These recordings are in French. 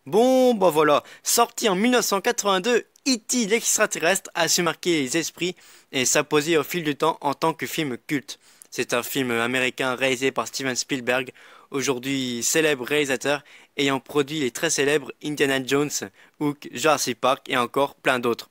Bon, bah voilà, sorti en 1982, E.T. l'extraterrestre a su marquer les esprits et s'imposer au fil du temps en tant que film culte. C'est un film américain réalisé par Steven Spielberg, aujourd'hui célèbre réalisateur ayant produit les très célèbres Indiana Jones, Hook, Jurassic Park et encore plein d'autres.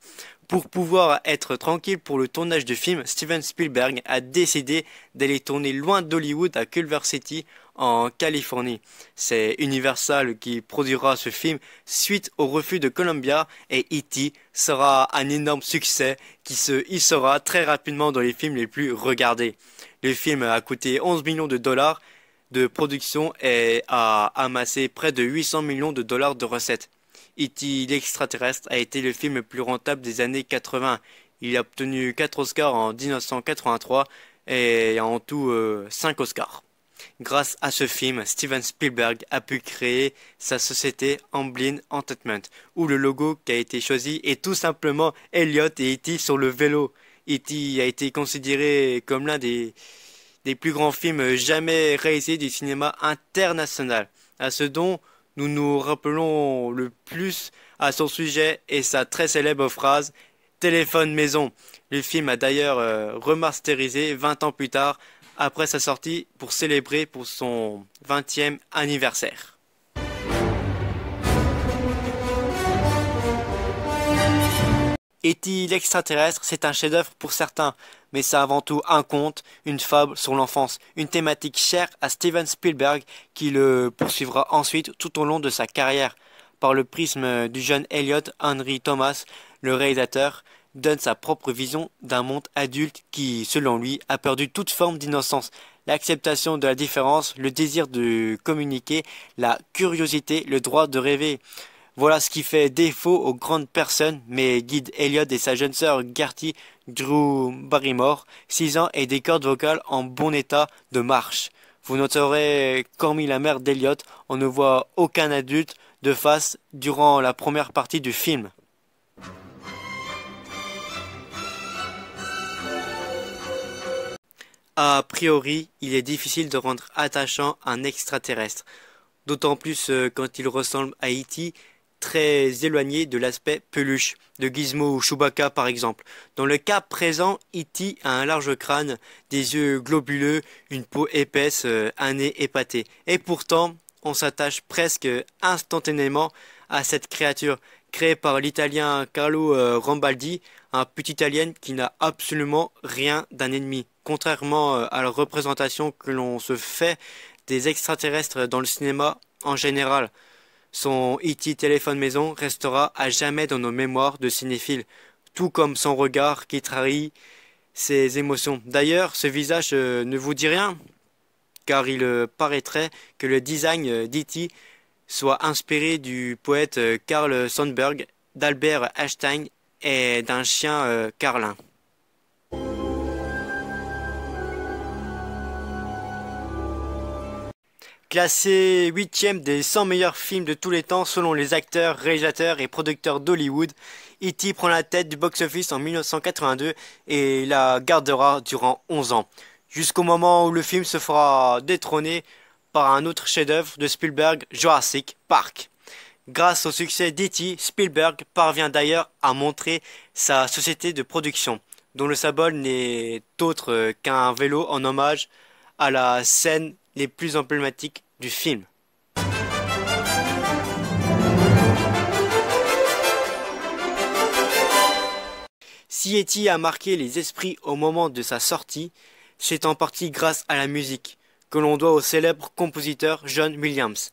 Pour pouvoir être tranquille pour le tournage du film, Steven Spielberg a décidé d'aller tourner loin d'Hollywood à Culver City, en Californie. C'est Universal qui produira ce film suite au refus de Columbia et E.T. sera un énorme succès qui se hissera très rapidement dans les films les plus regardés. Le film a coûté 11 millions de dollars de production et a amassé près de 800 millions de dollars de recettes. E.T. l'extraterrestre a été le film le plus rentable des années 80. Il a obtenu 4 Oscars en 1983 et en tout 5 Oscars. Grâce à ce film, Steven Spielberg a pu créer sa société Amblin Entertainment, où le logo qui a été choisi est tout simplement Elliot et E.T. sur le vélo. E.T. a été considéré comme l'un des plus grands films jamais réalisés du cinéma international. À ce dont nous nous rappelons le plus à son sujet et sa très célèbre phrase Téléphone maison. Le film a d'ailleurs remasterisé 20 ans plus tard après sa sortie pour célébrer pour son 20e anniversaire. E.T. l'extraterrestre, c'est un chef-d'œuvre pour certains, mais c'est avant tout un conte, une fable sur l'enfance, une thématique chère à Steven Spielberg qui le poursuivra ensuite tout au long de sa carrière. Par le prisme du jeune Elliot Henry Thomas, le réalisateur donne sa propre vision d'un monde adulte qui, selon lui, a perdu toute forme d'innocence. L'acceptation de la différence, le désir de communiquer, la curiosité, le droit de rêver. Voilà ce qui fait défaut aux grandes personnes, mais guide Elliot et sa jeune sœur Gertie Drew Barrymore, 6 ans et des cordes vocales en bon état de marche. Vous noterez qu'hormis la mère d'Elliot, on ne voit aucun adulte de face durant la première partie du film. A priori, il est difficile de rendre attachant un extraterrestre, d'autant plus quand il ressemble à E.T., très éloigné de l'aspect peluche, de Gizmo ou Chewbacca par exemple. Dans le cas présent, E.T. a un large crâne, des yeux globuleux, une peau épaisse, un nez épaté. Et pourtant, on s'attache presque instantanément à cette créature, créée par l'italien Carlo Rambaldi, un petit alien qui n'a absolument rien d'un ennemi. Contrairement à la représentation que l'on se fait des extraterrestres dans le cinéma en général, son E.T. téléphone maison restera à jamais dans nos mémoires de cinéphiles, tout comme son regard qui trahit ses émotions. D'ailleurs, ce visage ne vous dit rien, car il paraîtrait que le design d'E.T. soit inspiré du poète Carl Sandburg, d'Albert Einstein et d'un chien carlin. Classé 8e des 100 meilleurs films de tous les temps selon les acteurs, réalisateurs et producteurs d'Hollywood, E.T. prend la tête du box-office en 1982 et la gardera durant 11 ans, jusqu'au moment où le film se fera détrôner par un autre chef-d'œuvre de Spielberg, Jurassic Park. Grâce au succès d'E.T., Spielberg parvient d'ailleurs à montrer sa société de production, dont le symbole n'est autre qu'un vélo en hommage à la scène les plus emblématiques du film. Si E.T. a marqué les esprits au moment de sa sortie, c'est en partie grâce à la musique, que l'on doit au célèbre compositeur John Williams.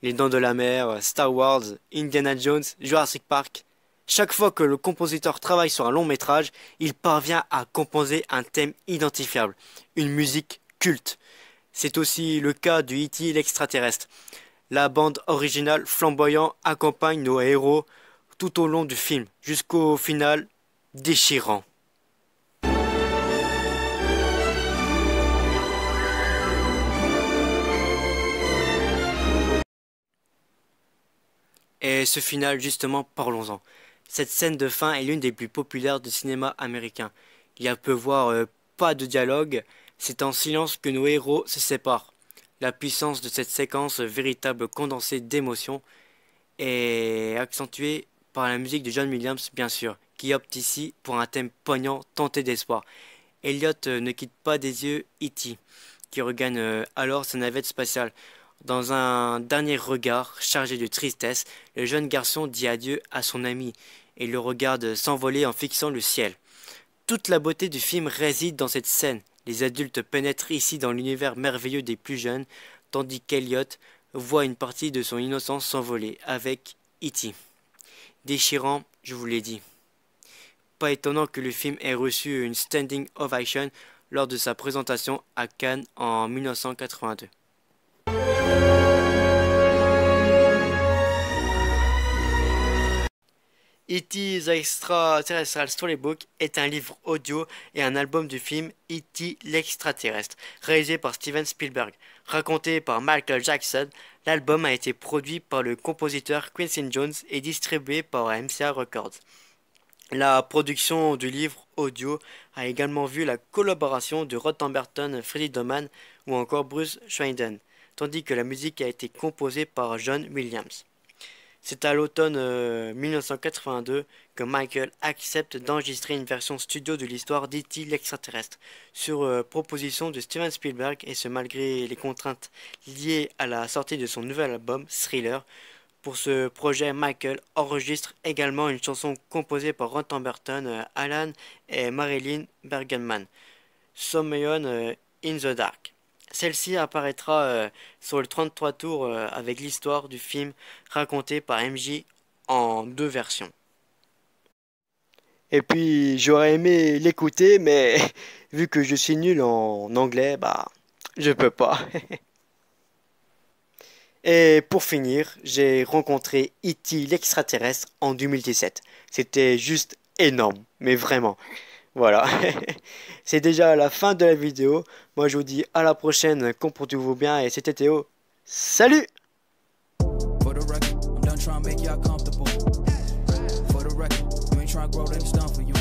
Les Dents de la Mer, Star Wars, Indiana Jones, Jurassic Park. Chaque fois que le compositeur travaille sur un long métrage, il parvient à composer un thème identifiable, une musique culte. C'est aussi le cas du E.T. l'extraterrestre. La bande originale flamboyante accompagne nos héros tout au long du film, jusqu'au final déchirant. Et ce final, justement, parlons-en. Cette scène de fin est l'une des plus populaires du cinéma américain. Il y a peu voir pas de dialogue, c'est en silence que nos héros se séparent. La puissance de cette séquence, véritable condensé d'émotions, et accentué par la musique de John Williams, bien sûr, qui opte ici pour un thème poignant, tenté d'espoir. Elliot ne quitte pas des yeux E.T., qui regagne alors sa navette spatiale. Dans un dernier regard chargé de tristesse, le jeune garçon dit adieu à son ami et le regarde s'envoler en fixant le ciel. Toute la beauté du film réside dans cette scène. Les adultes pénètrent ici dans l'univers merveilleux des plus jeunes, tandis qu'Elliot voit une partie de son innocence s'envoler avec E.T. Déchirant, je vous l'ai dit. Pas étonnant que le film ait reçu une standing ovation lors de sa présentation à Cannes en 1982. E.T. The Extraterrestrial Storybook est un livre audio et un album du film E.T. l'extraterrestre, réalisé par Steven Spielberg. Raconté par Michael Jackson, l'album a été produit par le compositeur Quincy Jones et distribué par MCA Records. La production du livre audio a également vu la collaboration de Rod Temperton, Freddie Doman ou encore Bruce Swindon, tandis que la musique a été composée par John Williams. C'est à l'automne 1982 que Michael accepte d'enregistrer une version studio de l'histoire d'E.T. l'extraterrestre, sur proposition de Steven Spielberg, et ce malgré les contraintes liées à la sortie de son nouvel album Thriller. Pour ce projet, Michael enregistre également une chanson composée par Rod Temperton, Alan et Marilyn Bergman, Somewhere in the Dark. Celle-ci apparaîtra sur le 33 tours avec l'histoire du film racontée par MJ en 2 versions. Et puis j'aurais aimé l'écouter, mais vu que je suis nul en anglais, bah je peux pas. Et pour finir, j'ai rencontré E.T. l'extraterrestre en 2017. C'était juste énorme, mais vraiment. Voilà, c'est déjà la fin de la vidéo. Moi je vous dis à la prochaine, comportez-vous bien et c'était Théo. Salut! For the record, I'm done trying to make y'all comfortable. For the record, you ain't trying to grow, then it's done for you.